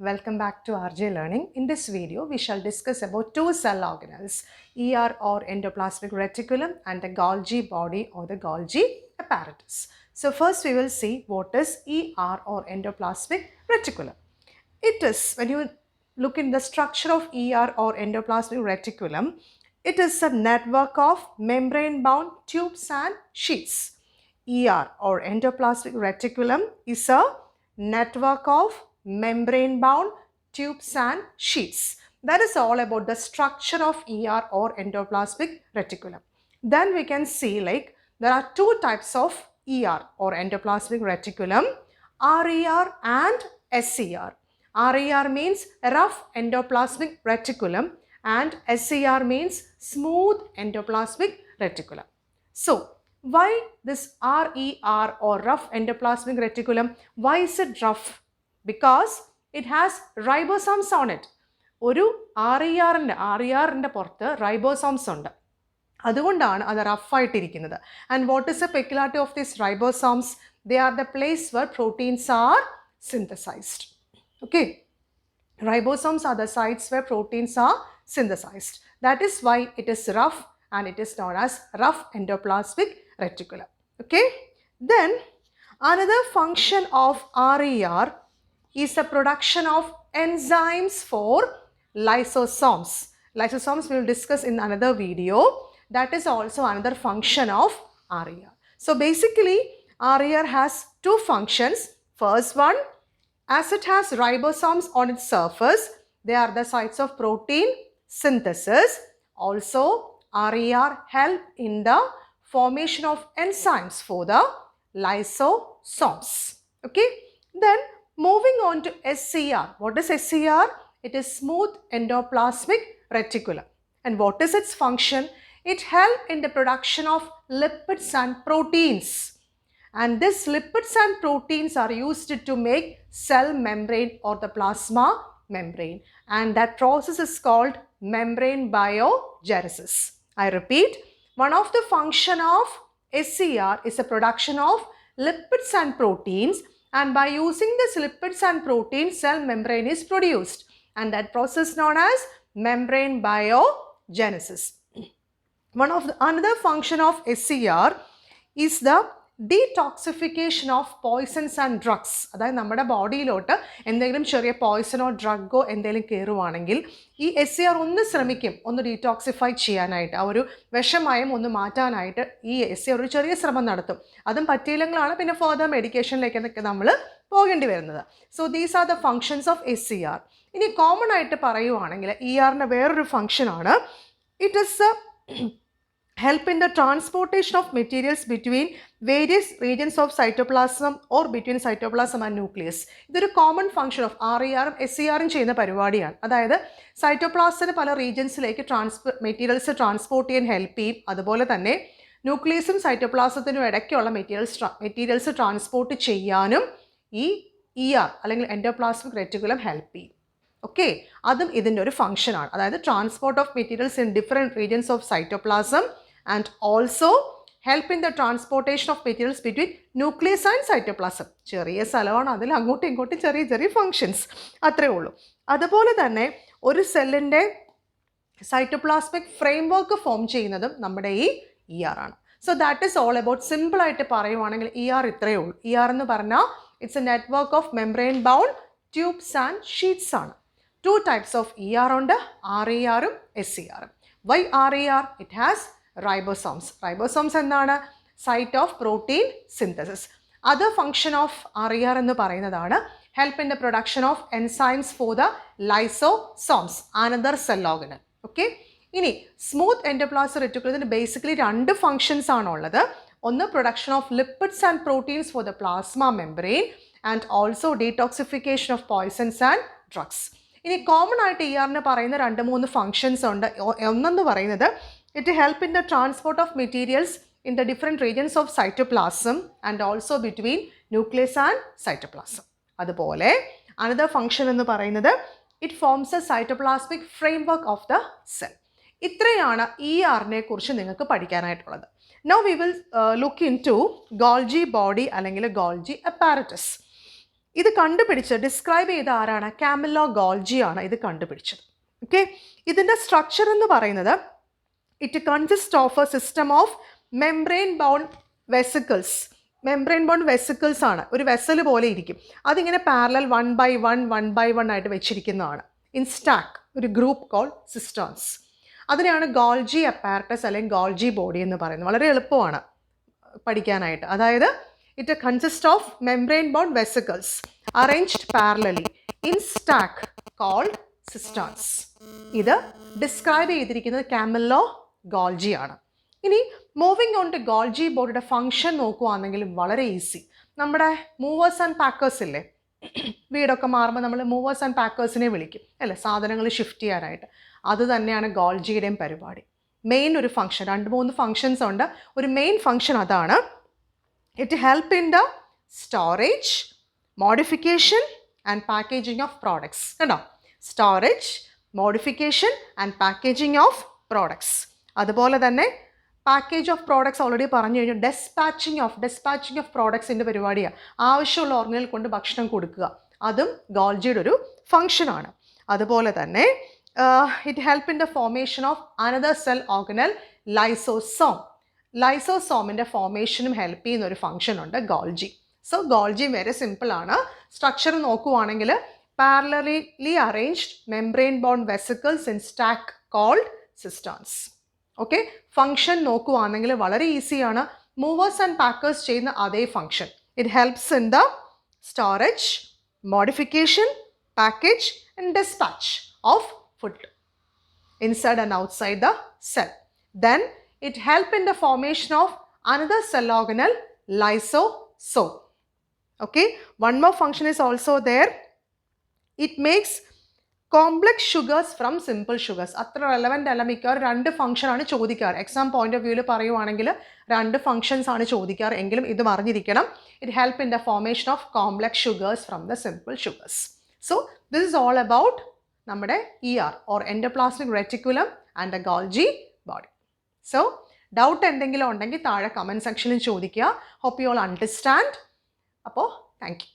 welcome back to RJ Learning. In this video, we shall discuss about two cell organelles, ER or endoplasmic reticulum and the Golgi body or the Golgi apparatus. So first we will see what is ER or endoplasmic reticulum. It is, when you look in the structure of ER or endoplasmic reticulum, it is a network of membrane-bound tubes and sheaths. ER or endoplasmic reticulum is a network of membrane-bound tubes and sheaths. That is all about the structure of ER or endoplasmic reticulum. Then we can see there are two types of ER or endoplasmic reticulum, RER and SER. RER means rough endoplasmic reticulum and SER means smooth endoplasmic reticulum. So, why this RER or rough endoplasmic reticulum? Why is it rough? Because it has ribosomes on it. ഒരു RERന്റെ പുറത്ത് ribosomes ഉണ്ട്. അതുകൊണ്ടാണ് അത് rough ആയിട്ടിരിക്കുന്നത്. And what is the peculiarity of these ribosomes? They are the place where proteins are synthesized. Okay. Ribosomes are the sites where proteins are synthesized. That is why it is rough and it is known as rough endoplasmic reticulum. Okay. Then another function of RER is the production of enzymes for lysosomes. Lysosomes we will discuss in another video. That is also another function of RER. So basically RER has two functions. First one, as it has ribosomes on its surface, they are the sites of protein synthesis. Also, RER help in the formation of enzymes for the lysosomes. Okay. Then moving on to SER. What is SER? It is smooth endoplasmic reticulum. And what is its function? It helps in the production of lipids and proteins. And these lipids and proteins are used to make cell membrane or the plasma membrane. And that process is called membrane biogenesis. I repeat, one of the function of SER is the production of lipids and proteins. And by using this lipids and proteins, cell membrane is produced. And that process is known as membrane biogenesis. Another function of SER is the detoxification of poisons and drugs. അതായത് നമ്മുടെ ബോഡിയിലോട്ട് എന്തെങ്കിലും ചെറിയ പോയിസണോ ഡ്രഗോ എന്തെങ്കിലും കയറുവാണെങ്കിൽ ഈ SER ഒന്ന് ശ്രമിക്കും ഒന്ന് detoxify ചെയ്യാനായിട്ട്, ആ ഒരു വിഷമയം ഒന്ന് മാറ്റാനായിട്ട് ഈ SER ഒരു ചെറിയ ശ്രമം നടത്തും. അതും പറ്റിയില്ലെങ്കിലാണ് പിന്നെ ഫർദർ മെഡിക്കേഷനിലേക്കൊക്കെ നമ്മൾ പോകേണ്ടി വരുന്നത്. So these are the functions of SER. ഇനി കോമൺ ആയിട്ട് പറയുവാണെങ്കിൽ ERന്റെ വേറൊരു ഫങ്ഷനാണ്, it is help in the transportation of materials between various regions of cytoplasm or between cytoplasm and nucleus. ഇതൊരു കോമൺ ഫംഗ്ഷൻ ഓഫ് RERും SERും ചെയ്യുന്ന പരിപാടിയാണ്. അതായത് സൈറ്റോപ്ലാസത്തിന് പല റീജൻസിലേക്ക് മെറ്റീരിയൽസ് ട്രാൻസ്പോർട്ട് ചെയ്യാൻ ഹെൽപ്പ് ചെയ്യും. അതുപോലെ തന്നെ ന്യൂക്ലിയസും സൈറ്റോപ്ലാസത്തിനും ഇടയ്ക്കുള്ള മെറ്റീരിയൽസ് ട്രാൻസ്പോർട്ട് ചെയ്യാനും ഈ ER അല്ലെങ്കിൽ എൻഡോപ്ലാസ്മിക് റെറ്റിക്കുലം ഹെൽപ്പ് ചെയ്യും. ഓക്കെ, അതും ഇതിൻ്റെ ഒരു ഫംഗ്ഷനാണ്. അതായത് transport of materials in different regions of cytoplasm and also help in the transportation of materials between nucleus and cytoplasm. ചെറിയ സ്ഥലമാണ്, അതിൽ അങ്ങോട്ടും ഇങ്ങോട്ടും ചെറിയ ചെറിയ ഫങ്ഷൻസ് അത്രേ ഉള്ളൂ. അതുപോലെ തന്നെ ഒരു സെല്ലിൻ്റെ സൈറ്റോപ്ലാസ്മിക് ഫ്രെയിം വർക്ക് ഫോം ചെയ്യുന്നതും നമ്മുടെ ഈ ER ആണ്. So that is all about, സിമ്പിളായിട്ട് പറയുവാണെങ്കിൽ ER ഇത്രയേ ഉള്ളൂ. ER എന്ന് പറഞ്ഞാൽ it's A network of membrane bound tubes and sheets ആണ്. ടു ടൈപ്സ് ഓഫ് ER ഉണ്ട്, RERും SERും. Why RER? It has ribosomes. Ribosomes എന്താണ്? Site of protein synthesis. Other function of RER എന്ന് പറയുന്നതാണ് help in the production of enzymes for the lysosomes, another cell organelle. Okay. ഇനി smooth endoplasmic റെറ്റിക്കുലത്തിന് basically രണ്ട് functions ആണുള്ളത്. ഒന്ന് production of lipids and proteins for the plasma membrane and also detoxification of poisons and drugs. ഇനി common ആയിട്ട് ERന് പറയുന്ന 2-3 functions ഉണ്ട്. ഒന്നെന്ന് പറയുന്നത് it help in the transport of materials in the different regions of cytoplasm and also between nucleus and cytoplasm. അതുപോലെ another function എന്ന് പറയുന്നത് it forms a cytoplasmic framework of the cell. ഇത്രയാണ് ERനെ കുറിച്ച് നിങ്ങൾക്ക് പഠിക്കാനായിട്ടുള്ളത്. Now we will look into Golgi body അല്ലെങ്കിൽ Golgi apparatus. ഇത് കണ്ടുപിടിച്ച് describe ചെയ്ത ആരാണ്? കാമില്ലോ ഗോൾജി ആണ് ഇത് കണ്ടുപിടിച്ചത്. ഓക്കെ, ഇതിൻ്റെ സ്ട്രക്ചർ എന്ന് പറയുന്നത് it consist of A system of membrane bound vesicles. Membrane bound vesicles ആണ്, ഒരു വെസൽ പോലെ ഇരിക്കും. അതിങ്ങനെ പാരലൽ 1 by 1 ആയിട്ട് വെച്ചിരിക്കുന്നതാണ്. ഇൻ സ്റ്റാക്ക്, ഒരു ഗ്രൂപ്പ് കോൾ സിസ്റ്റോൺസ്. അതിനെയാണ് ഗോൾജി അപ്പാരറ്റസ് അല്ലെങ്കിൽ ഗോൾജി ബോഡി എന്ന് പറയുന്നത്. വളരെ എളുപ്പമാണ് പഠിക്കാനായിട്ട്. അതായത് it consist of membrane bound vesicles arranged parallelly in stack called cisterns. ഇത് ഡിസ്ക്രൈബ് ചെയ്തിരിക്കുന്നത് കാമില്ലോ ഗോൾജി ആണ്. ഇനി മൂവിങ് ഓൺ ടു ഗോൾജി ബോഡിയുടെ ഫംഗ്ഷൻ നോക്കുകയാണെങ്കിൽ വളരെ ഈസി. നമ്മുടെ മൂവേഴ്സ് ആൻഡ് പാക്കേഴ്സ് ഇല്ലേ, വീടൊക്കെ മാറുമ്പോൾ നമ്മൾ മൂവേഴ്സ് ആൻഡ് പാക്കേഴ്സിനെ വിളിക്കും അല്ലേ, സാധനങ്ങൾ ഷിഫ്റ്റ് ചെയ്യാനായിട്ട്. അത് തന്നെയാണ് ഗോൾജിയുടെയും പരിപാടി. മെയിൻ ഒരു ഫംഗ്ഷൻ, 2-3 ഫങ്ഷൻസ് ഉണ്ട്. ഒരു മെയിൻ ഫംഗ്ഷൻ അതാണ്. It help in the storage, modification and packaging of products. കണ്ടോ, storage, modification and packaging of products. അതുപോലെ തന്നെ പാക്കേജ് ഓഫ് പ്രോഡക്ട്സ് ഓൾറെഡി പറഞ്ഞു കഴിഞ്ഞു. ഡെസ്പാച്ചിങ് ഓഫ് പ്രോഡക്ട്സിൻ്റെ പരിപാടിയാണ്. ആവശ്യമുള്ള ഓർഗനിൽ കൊണ്ട് ഭക്ഷണം കൊടുക്കുക, അതും ഗോൾജിയുടെ ഒരു ഫംഗ്ഷനാണ്. അതുപോലെ തന്നെ it help in the formation of another cell organelle lysosome. ലൈസോസോമിൻ്റെ ഫോർമേഷനും ഹെൽപ്പ് ചെയ്യുന്ന ഒരു ഫംഗ്ഷൻ ഉണ്ട് ഗോൾജി. സോ ഗോൾജി വെരി സിമ്പിളാണ്. സ്ട്രക്ചർ നോക്കുവാണെങ്കിൽ parallelly arranged membrane bound vesicles in stack called cisterns. Okay, function നോക്കുവാണെങ്കിൽ വളരെ ഈസിയാണ്. മൂവേഴ്സ് ആൻഡ് പാക്കേഴ്സ് ചെയ്യുന്ന അതേ function. It helps in the storage, modification, package and dispatch of food inside and outside the cell. Then it help in the formation of another cell organelle, lysosome. Okay, one more function is also there. It makes complex sugars from simple sugars. അത്ര relevant അല്ല. മിക്കവാറും 2 ഫംഗ്ഷനാണ് ചോദിക്കാറ്. Exam point of വ്യൂവിൽ പറയുവാണെങ്കിൽ 2 functions ആണ് ചോദിക്കാറ്. എങ്കിലും ഇത് അറിഞ്ഞിരിക്കണം. It help in the formation of complex sugars from the simple sugars. So this is all about നമ്മുടെ ER or endoplasmic reticulum and the Golgi body. So doubt എന്തെങ്കിലും ഉണ്ടെങ്കിൽ താഴെ കമൻറ്റ് സെക്ഷനിൽ ചോദിക്കുക. Hope you all understand. അപ്പോൾ thank U.